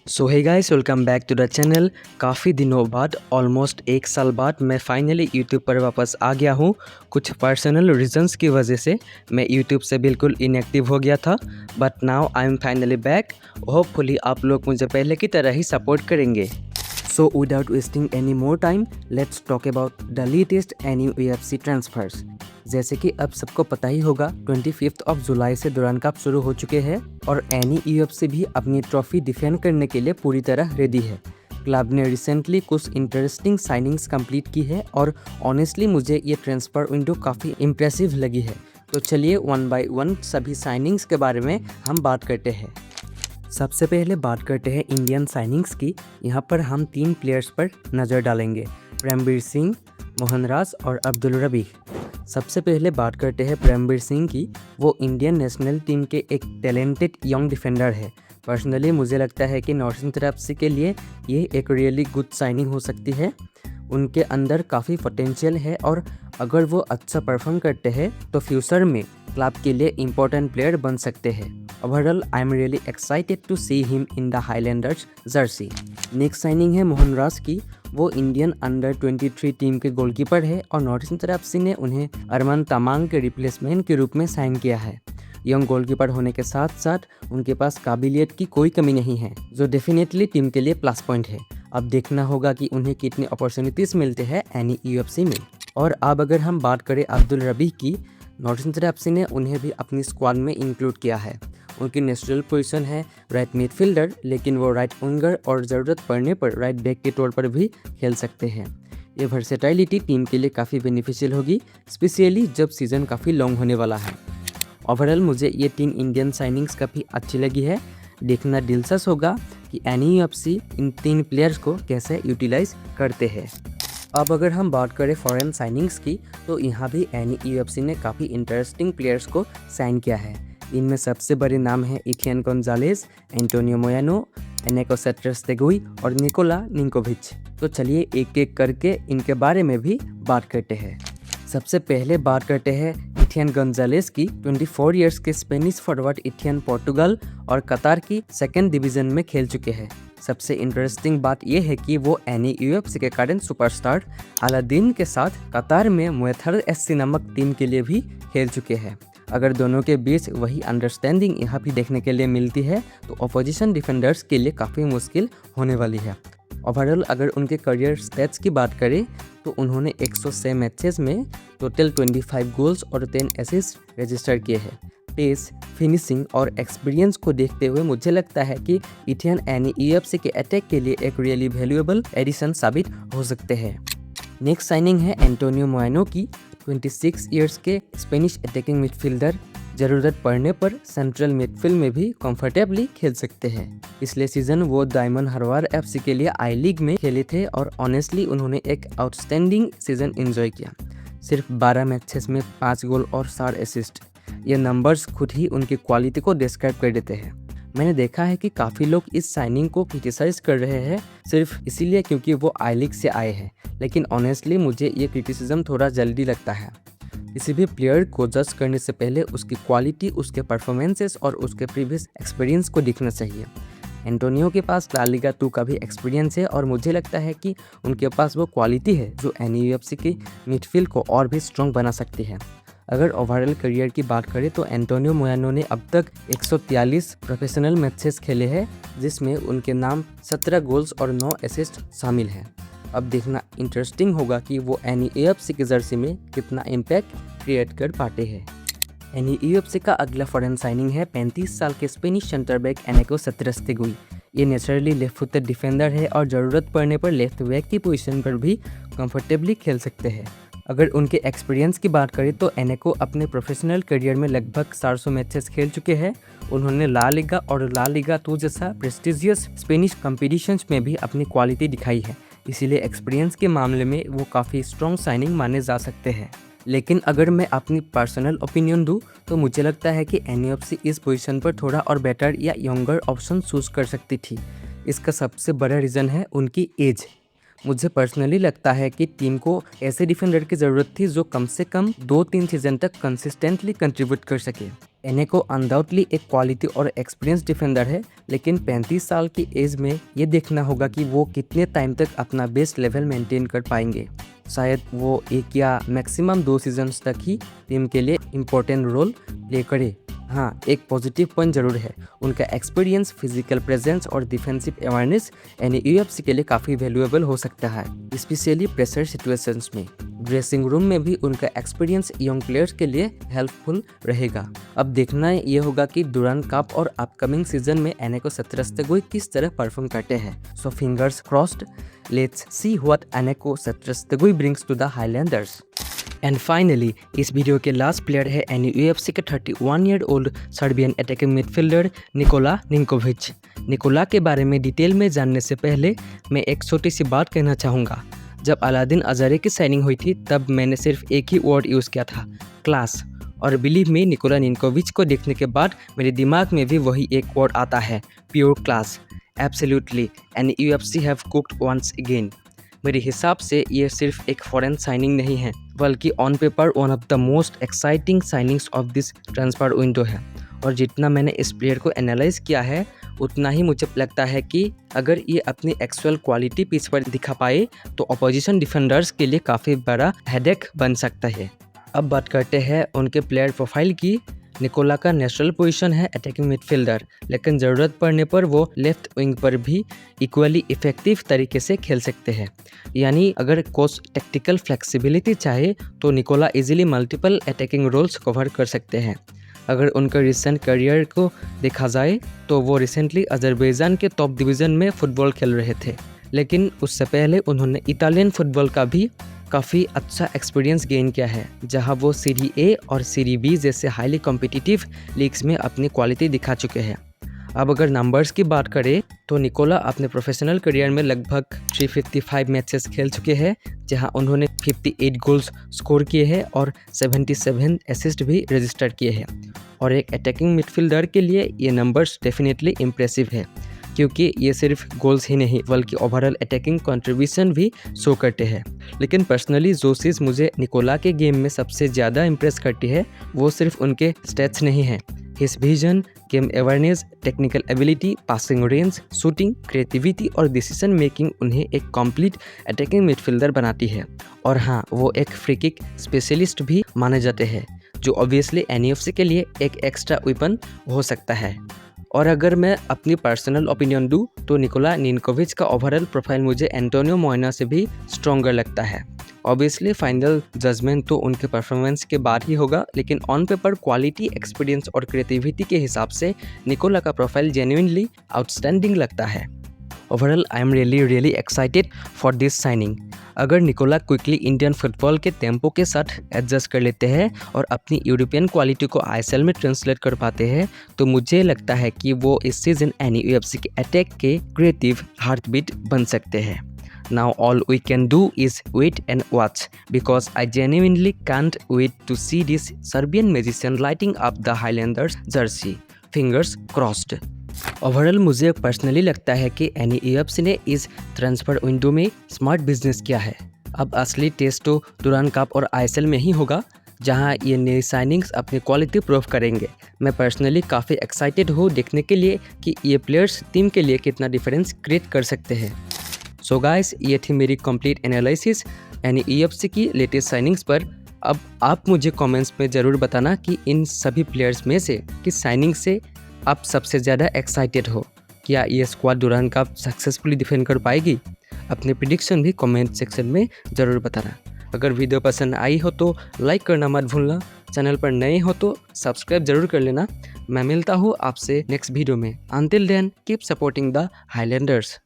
So hey guys, welcome back to the channel. काफ़ी दिनों बाद, ऑलमोस्ट 1 साल बाद मैं फाइनली यूट्यूब पर वापस आ गया हूँ। कुछ पर्सनल रीजंस की वजह से मैं यूट्यूब से बिल्कुल इनएक्टिव हो गया था, but now I am finally back. Hopefully आप लोग मुझे पहले की तरह ही सपोर्ट करेंगे। So without wasting any more time, let's talk about the latest NUFC transfers. जैसे कि अब सबको पता ही होगा, 25 जुलाई से दुरान कप शुरू हो चुके हैं और NUFC भी अपनी ट्रॉफी डिफेंड करने के लिए पूरी तरह रेडी है। क्लब ने रिसेंटली कुछ इंटरेस्टिंग साइनिंग्स कंप्लीट की है और ऑनेस्टली मुझे ये ट्रांसफ़र विंडो काफ़ी इम्प्रेसिव लगी है। तो चलिए वन बाय वन सभी साइनिंग्स के बारे में हम बात करते हैं। सबसे पहले बात करते हैं इंडियन साइनिंग्स की। यहाँ पर हम 3 प्लेयर्स पर नज़र डालेंगे, प्रेमवीर सिंह, मोहनराज और अब्दुल रबीह। सबसे पहले बात करते हैं प्रेमवीर सिंह की। वो इंडियन नेशनल टीम के एक टैलेंटेड यंग डिफेंडर है। पर्सनली मुझे लगता है कि नॉर्थ ईस्ट FC के लिए ये एक रियली गुड साइनिंग हो सकती है। उनके अंदर काफ़ी पोटेंशियल है और अगर वो अच्छा परफॉर्म करते हैं तो फ्यूचर में क्लब के लिए इम्पोर्टेंट प्लेयर बन सकते हैं। Overall I am really excited to see him in the Highlanders jersey. Next signing है मोहनराज की। वो इंडियन अंडर 23 टीम के गोलकीपर है और नॉर्थ ईस्ट FC ने उन्हें अरमान तमांग के रिप्लेसमेंट के रूप में साइन किया है। यंग गोलकीपर होने के साथ साथ उनके पास काबिलियत की कोई कमी नहीं है, जो डेफिनेटली टीम के लिए प्लस पॉइंट है। अब देखना होगा कि उन्हें कितने अपॉर्चुनिटीज मिलते हैं NUFC में। और अब अगर हम बात करें अब्दुल रबीह की, नॉर्थ ईस्ट FC ने उन्हें भी अपनी स्क्वाड में इंक्लूड किया है। उनकी नेचुरल पोजीशन है राइट मिडफील्डर, लेकिन वो राइट विंगर और ज़रूरत पड़ने पर राइट बैक के तौर पर भी खेल सकते हैं। ये वर्सेटाइलिटी टीम के लिए काफ़ी बेनिफिशियल होगी, स्पेशली जब सीज़न काफ़ी लॉन्ग होने वाला है। ओवरऑल मुझे ये 3 इंडियन साइनिंग्स काफ़ी अच्छी लगी है। देखना दिलचस्प होगा कि NUFC इन 3 प्लेयर्स को कैसे यूटिलाइज करते हैं। अब अगर हम बात करें फॉरेन साइनिंग्स की, तो यहाँ भी NUFC ने काफ़ी इंटरेस्टिंग प्लेयर्स को साइन किया है। इनमें सबसे बड़े नाम हैं इथियन गोंजालेस, एंटोनियो मोयानो, एनेको सेट्रेस्टेगुई और निकोला निकोविच। तो चलिए एक एक करके इनके बारे में भी बात करते हैं। सबसे पहले बात करते हैं इथियन गोंजालेस की। 24 इयर्स के स्पेनिश फॉरवर्ड इथियन पोर्टुगल और कतार की सेकेंड डिवीज़न में खेल चुके हैं। सबसे इंटरेस्टिंग बात यह है कि वो NUFC के करंट सुपरस्टार अलादीन के साथ कतार में मुएथर SC नामक टीम के लिए भी खेल चुके हैं। अगर दोनों के बीच वही अंडरस्टैंडिंग यहाँ भी देखने के लिए मिलती है तो अपोजिशन डिफेंडर्स के लिए काफ़ी मुश्किल होने वाली है। ओवरऑल अगर उनके करियर स्टैट्स की बात करें तो उन्होंने 106 मैचेस में टोटल 25 गोल्स और 10 असिस्ट रजिस्टर किए हैं। पेस, फिनिशिंग और एक्सपीरियंस को देखते हुए मुझे लगता है कि इथियन NUFC के अटैक के लिए एक रियली वैल्यूएबल एडिशन साबित हो सकते हैं। नेक्स्ट साइनिंग है एंटोनियो मोयानो की। 26 इयर्स के स्पेनिश अटैकिंग मिडफील्डर ज़रूरत पड़ने पर सेंट्रल मिडफील्ड में भी कंफर्टेबली खेल सकते हैं। पिछले सीजन वो डायमंड हार्बर FC के लिए आई लीग में खेले थे और ऑनेस्टली उन्होंने एक आउटस्टैंडिंग सीजन एंजॉय किया। सिर्फ 12 मैचेस में 5 गोल और 4 असिस्ट। ये नंबर्स खुद ही उनकी क्वालिटी को डिस्क्राइब कर देते हैं। मैंने देखा है कि काफ़ी लोग इस साइनिंग को क्रिटिसाइज कर रहे हैं सिर्फ इसीलिए क्योंकि वो आई लीग से आए हैं, लेकिन ऑनेस्टली मुझे ये क्रिटिसिज्म थोड़ा जल्दी लगता है। किसी भी प्लेयर को जज करने से पहले उसकी क्वालिटी, उसके परफॉर्मेंसेस और उसके प्रीवियस एक्सपीरियंस को देखना चाहिए। एंटोनियो के पास ला लीगा 2 का भी एक्सपीरियंस है और मुझे लगता है कि उनके पास वो क्वालिटी है जो NUFC की मिडफील्ड को और भी स्ट्रॉन्ग बना सकती है। अगर ओवरऑल करियर की बात करें तो एंटोनियो मोयानो ने अब तक 143 प्रोफेशनल मैचेस खेले हैं, जिसमें उनके नाम 17 गोल्स और 9 असिस्ट शामिल हैं। अब देखना इंटरेस्टिंग होगा कि वो NUFC की जर्सी में कितना इम्पैक्ट क्रिएट कर पाते हैं। NUFC का अगला फॉरेन साइनिंग है 35 साल के स्पेनिश सेंटर बैक एनेको सेट्रेस्टेगुई। ये नेचुरली लेफ्ट फुटेड डिफेंडर है और ज़रूरत पड़ने पर लेफ्ट बैक की पोजीशन पर भी कंफर्टेबली खेल सकते हैं। अगर उनके एक्सपीरियंस की बात करें तो एनेको अपने प्रोफेशनल करियर में लगभग 400 मैचेस खेल चुके हैं। उन्होंने ला लीगा और ला लीगा 2 जैसा प्रेस्टिजियस स्पेनिश कॉम्पिटिशन्स में भी अपनी क्वालिटी दिखाई है, इसीलिए एक्सपीरियंस के मामले में वो काफ़ी स्ट्रॉन्ग साइनिंग माने जा सकते हैं। लेकिन अगर मैं अपनी पर्सनल ओपिनियन दूँ तो मुझे लगता है कि NUFC इस पोजीशन पर थोड़ा और बेटर या यंगर ऑप्शन चूज़ कर सकती थी। इसका सबसे बड़ा रीज़न है उनकी एज। मुझे पर्सनली लगता है कि टीम को ऐसे डिफेंडर की ज़रूरत थी जो कम से कम 2-3 सीजन तक कंसिस्टेंटली कंट्रीब्यूट कर सके। एनेको अनडाउटली एक क्वालिटी और एक्सपीरियंस डिफेंडर है, लेकिन 35 साल की एज में ये देखना होगा कि वो कितने टाइम तक अपना बेस्ट लेवल मेंटेन कर पाएंगे। शायद वो 1 या मैक्सिमम 2 सीजन्स तक ही टीम के लिए इम्पोर्टेंट रोल प्ले करे। हाँ, एक पॉजिटिव पॉइंट जरूर है, उनका एक्सपीरियंस, फिजिकल प्रेजेंस और डिफेंसिव अवेयरनेस यूएफसी के लिए काफ़ी वैल्यूएबल हो सकता है, स्पेशली प्रेशर सिचुएशंस में। ड्रेसिंग रूम में भी उनका एक्सपीरियंस यंग प्लेयर्स के लिए हेल्पफुल रहेगा। अब देखना ये होगा कि डुरांड कप और अपकमिंग सीजन में एनेको सत्रस्तगुई किस तरह परफॉर्म करते हैं। So fingers crossed, let's see what Eneko Satrustegui brings to the Highlanders. And finally इस वीडियो के लास्ट प्लेयर है यूएफसी के 31 year old Serbian attacking midfielder Nikola Ninkovic. Nikola के बारे में डिटेल में जानने से पहले मैं एक छोटी सी बात कहना चाहूँगा। जब अलादीन अज़ारे की साइनिंग हुई थी तब मैंने सिर्फ एक ही वर्ड यूज़ किया था, क्लास। और बिलीव मी, निकोला निंकोविच को देखने के बाद मेरे दिमाग में भी वही एक वर्ड आता है, pure class. Absolutely, and UFC have cooked once again. मेरे हिसाब से ये सिर्फ एक फॉरेन साइनिंग नहीं है, बल्कि on paper one of the most exciting signings of this transfer window है। और जितना मैंने इस प्लेयर को एनालाइज किया है, उतना ही मुझे लगता है कि अगर ये अपनी एक्चुअल क्वालिटी पिच पर दिखा पाए तो अपोजिशन डिफेंडर्स के लिए काफ़ी बड़ा हेडेक बन सकता है। अब बात करते हैं उनके प्लेयर प्रोफाइल की। निकोला का नेचुरल पोजीशन है अटैकिंग मिडफील्डर, लेकिन ज़रूरत पड़ने पर वो लेफ्ट विंग पर भी इक्वली इफेक्टिव तरीके से खेल सकते हैं। यानी अगर कोच टेक्टिकल फ्लेक्सिबिलिटी चाहे तो Nicola easily multiple attacking roles cover कर सकते हैं। अगर उनका रिसेंट करियर को देखा जाए तो वो रिसेंटली अजरबैजान के टॉप डिवीज़न में फ़ुटबॉल खेल रहे थे, लेकिन उससे पहले उन्होंने इटालियन फुटबॉल का भी काफ़ी अच्छा एक्सपीरियंस गेन किया है, जहां वो सीरी ए और सीरी बी जैसे हाईली कॉम्पिटिटिव लीग्स में अपनी क्वालिटी दिखा चुके हैं। अब अगर नंबर्स की बात करें तो निकोला अपने प्रोफेशनल करियर में लगभग 355 मैचेस खेल चुके हैं, जहां उन्होंने 58 गोल्स स्कोर किए हैं और 77 असिस्ट भी रजिस्टर किए हैं। और एक अटैकिंग मिडफील्डर के लिए ये नंबर्स डेफिनेटली इम्प्रेसिव है, क्योंकि ये सिर्फ गोल्स ही नहीं बल्कि ओवरऑल अटैकिंग कंट्रीब्यूशन भी शो करते हैं। लेकिन पर्सनली जो चीज़ मुझे निकोला के गेम में सबसे ज़्यादा इम्प्रेस करती है वो सिर्फ उनके स्टैट्स नहीं है। His vision, game awareness, technical ability, passing range, shooting, creativity और डिसीजन मेकिंग उन्हें एक कंप्लीट अटैकिंग मिडफील्डर बनाती है। और हाँ, वो एक फ्री किक स्पेशलिस्ट भी माने जाते हैं, जो ऑब्वियसली एनईएफसी के लिए एक एक्स्ट्रा वेपन हो सकता है। और अगर मैं अपनी पर्सनल ओपिनियन दूँ तो निकोला निंकोविच का ओवरऑल प्रोफाइल मुझे एंटोनियो मोइना से भी स्ट्रॉन्गर लगता है। ऑब्वियसली फाइनल जजमेंट तो उनके परफॉर्मेंस के बाद ही होगा, लेकिन ऑन पेपर क्वालिटी, एक्सपीरियंस और क्रिएटिविटी के हिसाब से निकोला का प्रोफाइल जेन्युइनली आउटस्टैंडिंग लगता है। Overall I am really excited for this signing. अगर निकोला क्विकली इंडियन फुटबॉल के टेम्पो के साथ एडजस्ट कर लेते हैं और अपनी यूरोपियन क्वालिटी को आईएसएल में ट्रांसलेट कर पाते हैं तो मुझे लगता है कि वो इस सीजन यूएफसी के अटैक के क्रिएटिव हार्टबीट बन सकते हैं। Now all we can do is wait and watch, because I genuinely can't wait to see this Serbian magician lighting up the Highlanders jersey. Fingers crossed. Overall मुझे personally लगता है कि UFC ने इस transfer window में smart business किया है। अब असली टेस्ट तो डुरांड कप और आईएसएल में ही होगा, जहां ये नई साइनिंग्स अपनी क्वालिटी प्रूव करेंगे। मैं पर्सनली काफ़ी एक्साइटेड हूँ देखने के लिए कि ये प्लेयर्स टीम के लिए कितना डिफरेंस क्रिएट कर सकते हैं। सो गाइस, ये थी मेरी कंप्लीट एनालिसिस यूएफसी की लेटेस्ट साइनिंग्स पर। अब आप मुझे कमेंट्स में ज़रूर बताना कि इन सभी प्लेयर्स में से किस साइनिंग से आप सबसे ज़्यादा एक्साइटेड हो। क्या ये squad Durand cup successfully defend कर पाएगी? अपने प्रिडिक्शन भी कमेंट सेक्शन में ज़रूर बताना। अगर वीडियो पसंद आई हो तो लाइक करना मत भूलना। चैनल पर नए हो तो सब्सक्राइब जरूर कर लेना। मैं मिलता हूँ आपसे नेक्स्ट वीडियो में। Until then keep supporting the Highlanders.